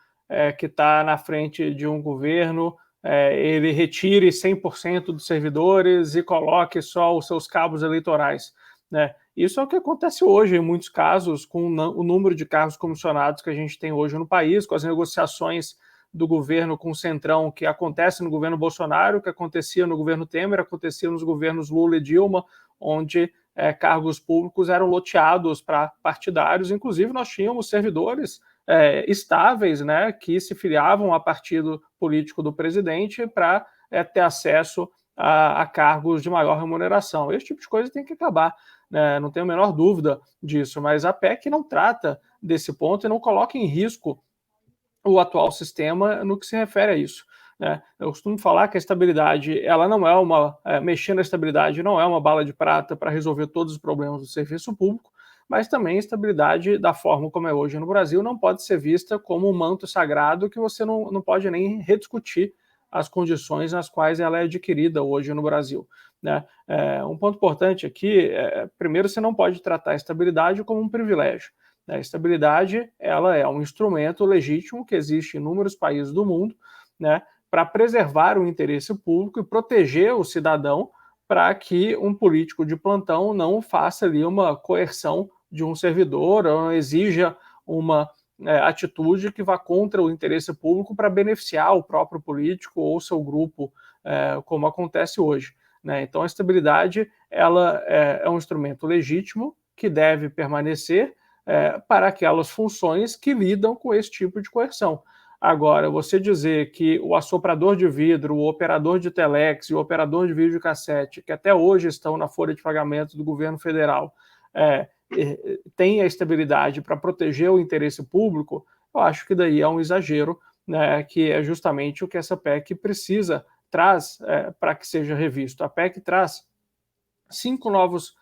que está na frente de um governo, ele retire 100% dos servidores e coloque só os seus cabos eleitorais, né? Isso é o que acontece hoje em muitos casos com o número de cargos comissionados que a gente tem hoje no país, com as negociações do governo com o Centrão, que acontece no governo Bolsonaro, que acontecia no governo Temer, acontecia nos governos Lula e Dilma, onde cargos públicos eram loteados para partidários. Inclusive, nós tínhamos servidores estáveis, né, que se filiavam a partido político do presidente para ter acesso a cargos de maior remuneração. Esse tipo de coisa tem que acabar. Não tenho a menor dúvida disso, mas a PEC não trata desse ponto e não coloca em risco o atual sistema no que se refere a isso, né? Eu costumo falar que a estabilidade, ela não é mexer na estabilidade não é uma bala de prata para resolver todos os problemas do serviço público, mas também a estabilidade da forma como é hoje no Brasil não pode ser vista como um manto sagrado que você não pode nem rediscutir as condições nas quais ela é adquirida hoje no Brasil, né? Um ponto importante aqui primeiro, você não pode tratar a estabilidade como um privilégio. A estabilidade, ela é um instrumento legítimo que existe em inúmeros países do mundo, né, para preservar o interesse público e proteger o cidadão para que um político de plantão não faça ali uma coerção de um servidor ou não exija uma atitude que vá contra o interesse público para beneficiar o próprio político ou seu grupo, como acontece hoje, né? Então, a estabilidade, ela é um instrumento legítimo que deve permanecer para aquelas funções que lidam com esse tipo de coerção. Agora, você dizer que o assoprador de vidro, o operador de telex e o operador de videocassete, que até hoje estão na folha de pagamento do governo federal, tem a estabilidade para proteger o interesse público, eu acho que daí é um exagero, né, que é justamente o que essa PEC traz para que seja revisto. A PEC traz 5 novos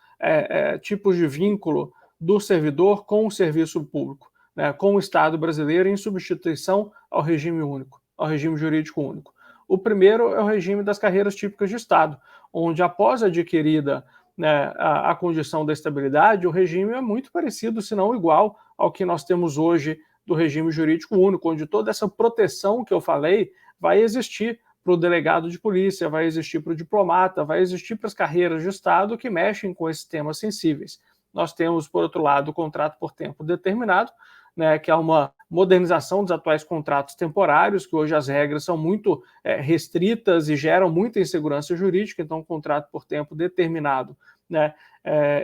tipos de vínculo do servidor com o serviço público, né, com o Estado brasileiro em substituição ao regime único, ao regime jurídico único. O primeiro é o regime das carreiras típicas de Estado, onde após adquirida, né, a condição da estabilidade, o regime é muito parecido, se não igual, ao que nós temos hoje do regime jurídico único, onde toda essa proteção que eu falei vai existir para o delegado de polícia, vai existir para o diplomata, vai existir para as carreiras de Estado que mexem com esses temas sensíveis. Nós temos, por outro lado, o contrato por tempo determinado, né, que é uma modernização dos atuais contratos temporários, que hoje as regras são muito restritas e geram muita insegurança jurídica. Então, o contrato por tempo determinado, né,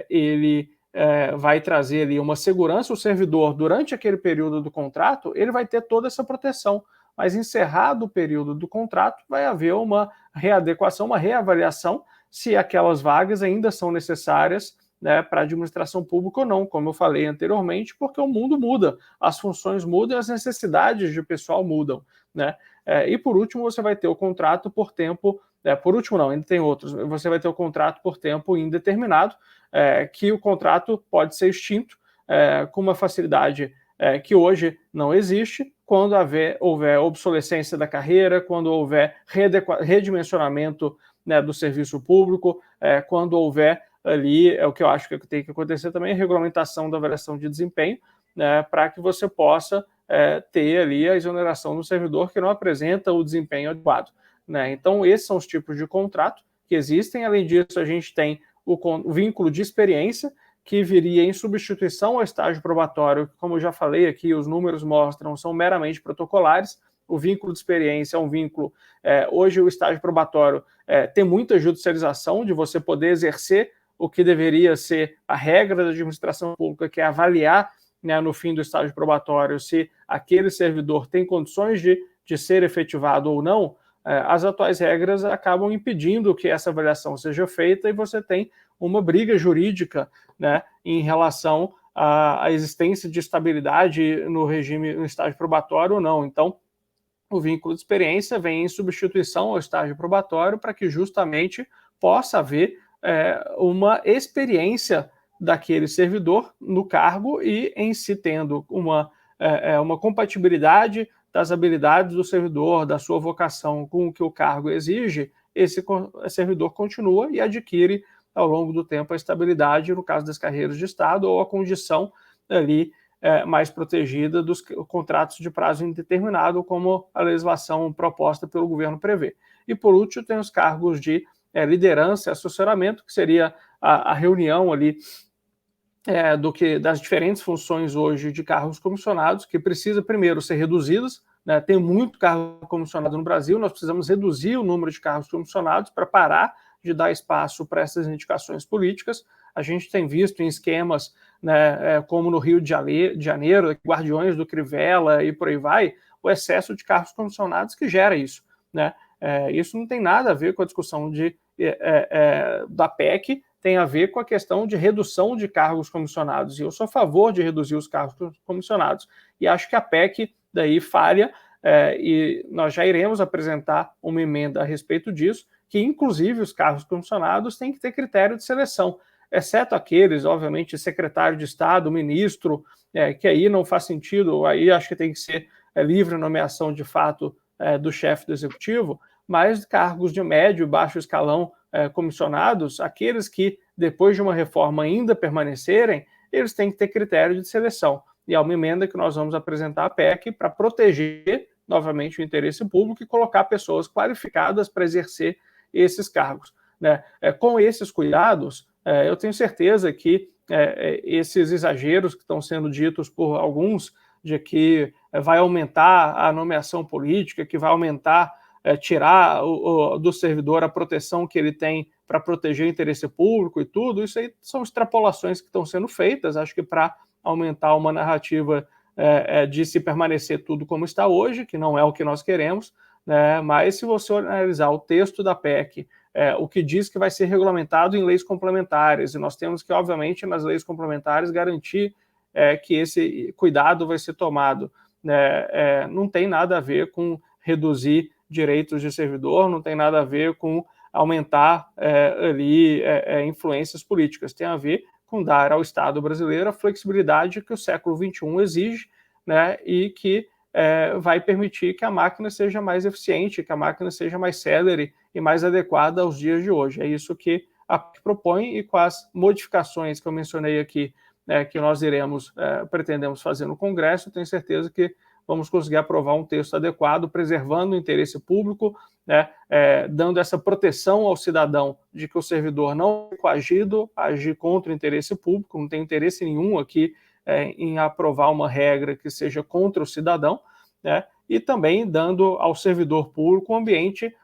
ele vai trazer ali uma segurança. O servidor, durante aquele período do contrato, ele vai ter toda essa proteção, mas encerrado o período do contrato, vai haver uma readequação, uma reavaliação, se aquelas vagas ainda são necessárias, né, para a administração pública ou não, como eu falei anteriormente, porque o mundo muda, as funções mudam, as necessidades de pessoal mudam, né? E por último, você vai ter o contrato por tempo, por último não, ainda tem outros, você vai ter o contrato por tempo indeterminado, que o contrato pode ser extinto com uma facilidade que hoje não existe, quando houver obsolescência da carreira, quando houver redimensionamento, né, do serviço público, quando houver ali, o que eu acho que tem que acontecer também, a regulamentação da avaliação de desempenho, né, para que você possa ter ali a exoneração do servidor que não apresenta o desempenho adequado, né? Então, esses são os tipos de contrato que existem. Além disso, a gente tem o vínculo de experiência, que viria em substituição ao estágio probatório, que, como eu já falei aqui, os números mostram, são meramente protocolares. O vínculo de experiência é um vínculo... hoje, o estágio probatório tem muita judicialização de você poder exercer o que deveria ser a regra da administração pública, que é avaliar, né, no fim do estágio probatório se aquele servidor tem condições de ser efetivado ou não. As atuais regras acabam impedindo que essa avaliação seja feita e você tem uma briga jurídica, né, em relação à existência de estabilidade no regime, no estágio probatório ou não. Então, o vínculo de experiência vem em substituição ao estágio probatório para que justamente possa haver uma experiência daquele servidor no cargo e em si tendo uma compatibilidade das habilidades do servidor, da sua vocação com o que o cargo exige. Esse servidor continua e adquire ao longo do tempo a estabilidade, no caso das carreiras de Estado, ou a condição ali mais protegida dos contratos de prazo indeterminado, como a legislação proposta pelo governo prevê. E por último, tem os cargos de liderança e assessoramento, que seria a reunião ali das diferentes funções hoje de cargos comissionados, que precisa primeiro ser reduzidas, né? Tem muito cargo comissionado no Brasil, nós precisamos reduzir o número de cargos comissionados para parar de dar espaço para essas indicações políticas. A gente tem visto em esquemas, né, como no Rio de Janeiro, Guardiões do Crivella e por aí vai, o excesso de cargos comissionados que gera isso, né? Isso não tem nada a ver com a discussão da PEC, tem a ver com a questão de redução de cargos comissionados. E eu sou a favor de reduzir os cargos comissionados. E acho que a PEC daí falha, e nós já iremos apresentar uma emenda a respeito disso, que inclusive os cargos comissionados têm que ter critério de seleção, exceto aqueles, obviamente, secretário de Estado, ministro, que aí não faz sentido, aí acho que tem que ser livre nomeação de fato do chefe do executivo, mas cargos de médio e baixo escalão comissionados, aqueles que depois de uma reforma ainda permanecerem, eles têm que ter critério de seleção. E é uma emenda que nós vamos apresentar à PEC para proteger novamente o interesse público e colocar pessoas qualificadas para exercer esses cargos, né? Com esses cuidados, eu tenho certeza que esses exageros que estão sendo ditos por alguns, de que vai aumentar a nomeação política, que vai aumentar, tirar do servidor a proteção que ele tem para proteger o interesse público e tudo, isso aí são extrapolações que estão sendo feitas, acho que para aumentar uma narrativa de se permanecer tudo como está hoje, que não é o que nós queremos, né? Mas se você analisar o texto da PEC, o que diz que vai ser regulamentado em leis complementares, e nós temos que, obviamente, nas leis complementares, garantir que esse cuidado vai ser tomado, né? Não tem nada a ver com reduzir direitos de servidor, não tem nada a ver com aumentar influências políticas, tem a ver com dar ao Estado brasileiro a flexibilidade que o século XXI exige, né, e que vai permitir que a máquina seja mais eficiente, que a máquina seja mais célere e mais adequada aos dias de hoje. É isso que a PEC propõe, e com as modificações que eu mencionei aqui, que nós pretendemos fazer no Congresso, tenho certeza que vamos conseguir aprovar um texto adequado, preservando o interesse público, né, dando essa proteção ao cidadão de que o servidor não é coagido a agir contra o interesse público, não tem interesse nenhum aqui em aprovar uma regra que seja contra o cidadão, né, e também dando ao servidor público um ambiente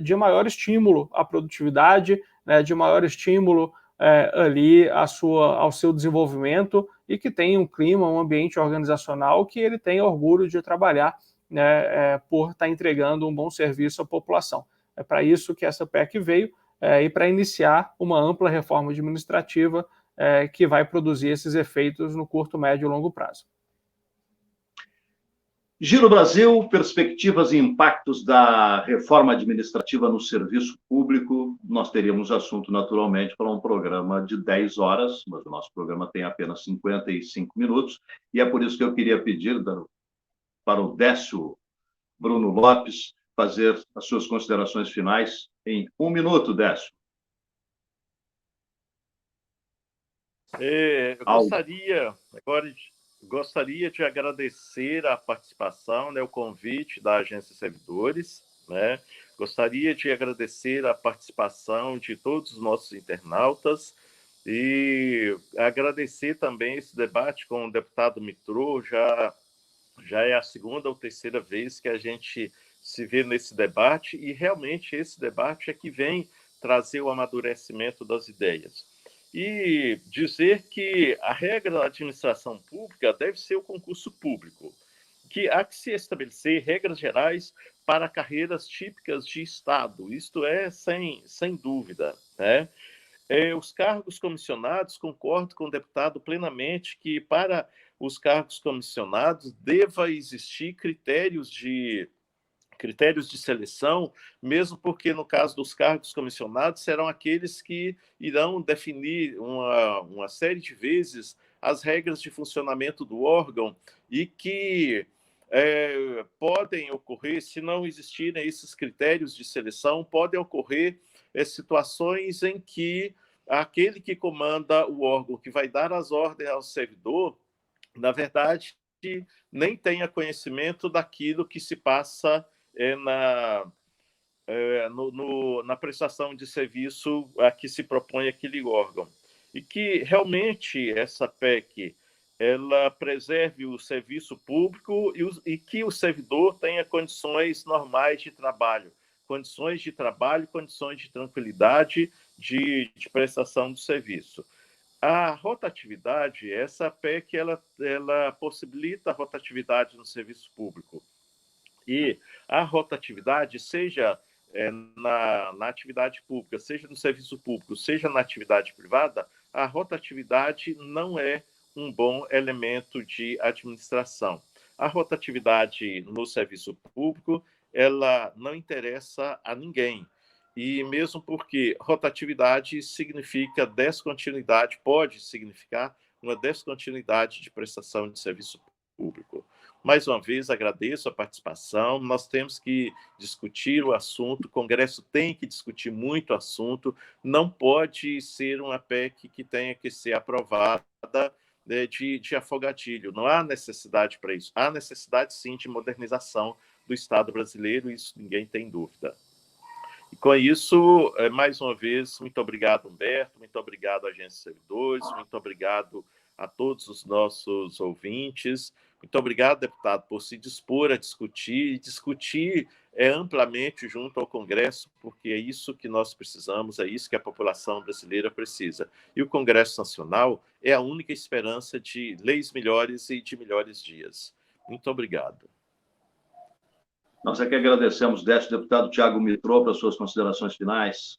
de maior estímulo à produtividade, né, de maior estímulo ali ao seu desenvolvimento e que tenha um clima, um ambiente organizacional que ele tenha orgulho de trabalhar, né, por estar entregando um bom serviço à população. É para isso que essa PEC veio e para iniciar uma ampla reforma administrativa que vai produzir esses efeitos no curto, médio e longo prazo. Giro Brasil, perspectivas e impactos da reforma administrativa no serviço público. Nós teríamos assunto, naturalmente, para um programa de 10 horas, mas o nosso programa tem apenas 55 minutos, e é por isso que eu queria pedir para o Décio Bruno Lopes fazer as suas considerações finais em 1 minuto, Décio. Eu gostaria de agradecer a participação, né, o convite da Agência Servidores, né? Gostaria de agradecer a participação de todos os nossos internautas e agradecer também esse debate com o deputado Mitrô. Já é a segunda ou terceira vez que a gente se vê nesse debate e realmente esse debate é que vem trazer o amadurecimento das ideias. E dizer que a regra da administração pública deve ser o concurso público, que há que se estabelecer regras gerais para carreiras típicas de Estado, isto é, sem dúvida, né? Os cargos comissionados, concordo com o deputado plenamente que para os cargos comissionados deva existir critérios de seleção, mesmo porque, no caso dos cargos comissionados, serão aqueles que irão definir uma série de vezes as regras de funcionamento do órgão e que podem ocorrer, se não existirem esses critérios de seleção, podem ocorrer situações em que aquele que comanda o órgão, que vai dar as ordens ao servidor, na verdade, nem tenha conhecimento daquilo que se passa na prestação de serviço a que se propõe aquele órgão. E que realmente essa PEC ela preserve o serviço público e que o servidor tenha condições normais de trabalho, condições de tranquilidade de prestação do serviço. A rotatividade, essa PEC, ela possibilita a rotatividade no serviço público. E a rotatividade, seja na atividade pública, seja no serviço público, seja na atividade privada, a rotatividade não é um bom elemento de administração. A rotatividade no serviço público, ela não interessa a ninguém. E mesmo porque rotatividade significa descontinuidade, pode significar uma descontinuidade de prestação de serviço público. Mais uma vez, agradeço a participação. Nós temos que discutir o assunto, o Congresso tem que discutir muito o assunto, não pode ser uma PEC que tenha que ser aprovada de afogadilho. Não há necessidade para isso. Há necessidade, sim, de modernização do Estado brasileiro, isso ninguém tem dúvida. E com isso, mais uma vez, muito obrigado, Humberto, muito obrigado, Agência Servidores, muito obrigado a todos os nossos ouvintes. Muito obrigado, deputado, por se dispor a discutir, e discutir amplamente junto ao Congresso, porque é isso que nós precisamos, é isso que a população brasileira precisa. E o Congresso Nacional é a única esperança de leis melhores e de melhores dias. Muito obrigado. Nós aqui agradecemos, Décio, deputado Tiago Mitrô, para suas considerações finais.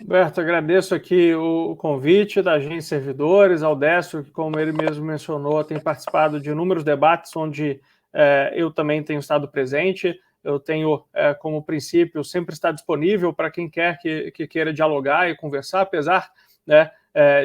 Humberto, agradeço aqui o convite da Agência Servidores, ao Décio, que, como ele mesmo mencionou, tem participado de inúmeros debates onde eu também tenho estado presente. Eu tenho como princípio sempre estar disponível para quem quer que queira dialogar e conversar, apesar, né,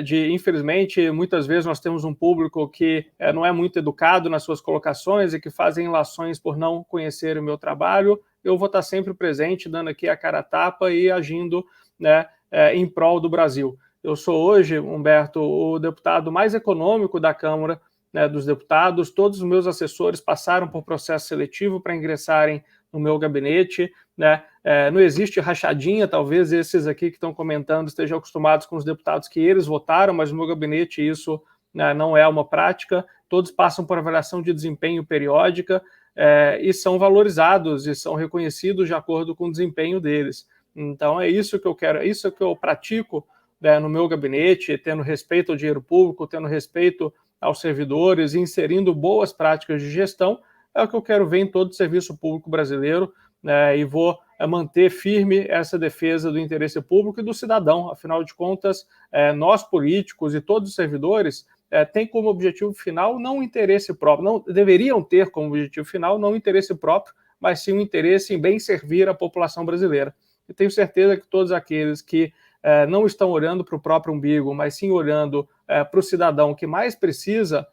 de, infelizmente, muitas vezes nós temos um público que não é muito educado nas suas colocações e que fazem ilações por não conhecer o meu trabalho. Eu vou estar sempre presente, dando aqui a cara a tapa e agindo, né, em prol do Brasil. Eu sou hoje, Humberto, o deputado mais econômico da Câmara né, dos deputados. Todos os meus assessores passaram por processo seletivo para ingressarem no meu gabinete, né? Não existe rachadinha, talvez esses aqui que estão comentando estejam acostumados com os deputados que eles votaram, mas no meu gabinete isso, né, não é uma prática. Todos passam por avaliação de desempenho periódica e são valorizados e são reconhecidos de acordo com o desempenho deles. Então é isso que eu quero, é isso que eu pratico, né, no meu gabinete, tendo respeito ao dinheiro público, tendo respeito aos servidores, inserindo boas práticas de gestão. É o que eu quero ver em todo o serviço público brasileiro, né, e vou manter firme essa defesa do interesse público e do cidadão. Afinal de contas, nós políticos e todos os servidores têm como objetivo final não o interesse próprio, não deveriam ter como objetivo final não o interesse próprio, mas sim o interesse em bem servir a população brasileira. E tenho certeza que todos aqueles que não estão olhando para o próprio umbigo, mas sim olhando para o cidadão que mais precisa,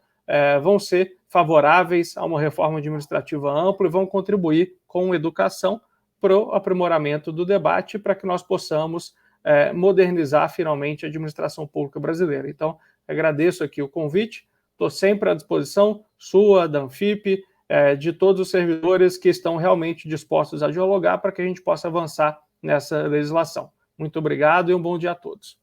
vão ser favoráveis a uma reforma administrativa ampla e vão contribuir com educação para o aprimoramento do debate para que nós possamos modernizar finalmente a administração pública brasileira. Então, agradeço aqui o convite, estou sempre à disposição, sua, da Anfip, de todos os servidores que estão realmente dispostos a dialogar para que a gente possa avançar nessa legislação. Muito obrigado e um bom dia a todos.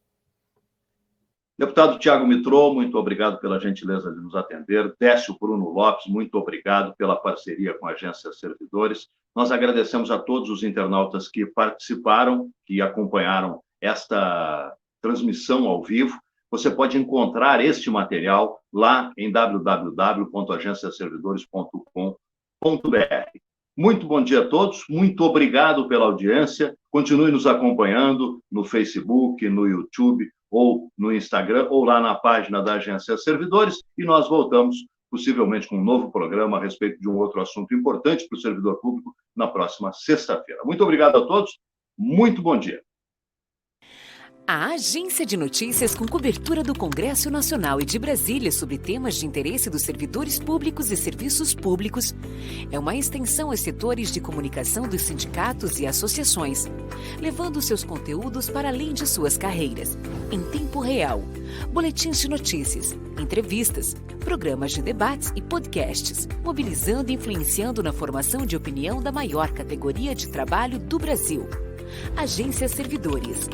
Deputado Tiago Mitrô, muito obrigado pela gentileza de nos atender. Décio Bruno Lopes, muito obrigado pela parceria com a Agência Servidores. Nós agradecemos a todos os internautas que participaram, que acompanharam esta transmissão ao vivo. Você pode encontrar este material lá em www.agenciaservidores.com.br. Muito bom dia a todos, muito obrigado pela audiência. Continue nos acompanhando no Facebook, no YouTube, ou no Instagram, ou lá na página da Agência Servidores, e nós voltamos, possivelmente, com um novo programa a respeito de um outro assunto importante para o servidor público na próxima sexta-feira. Muito obrigado a todos, muito bom dia. A Agência de Notícias com cobertura do Congresso Nacional e de Brasília sobre temas de interesse dos servidores públicos e serviços públicos é uma extensão aos setores de comunicação dos sindicatos e associações, levando seus conteúdos para além de suas carreiras, em tempo real, boletins de notícias, entrevistas, programas de debates e podcasts, mobilizando e influenciando na formação de opinião da maior categoria de trabalho do Brasil. Agência Servidores.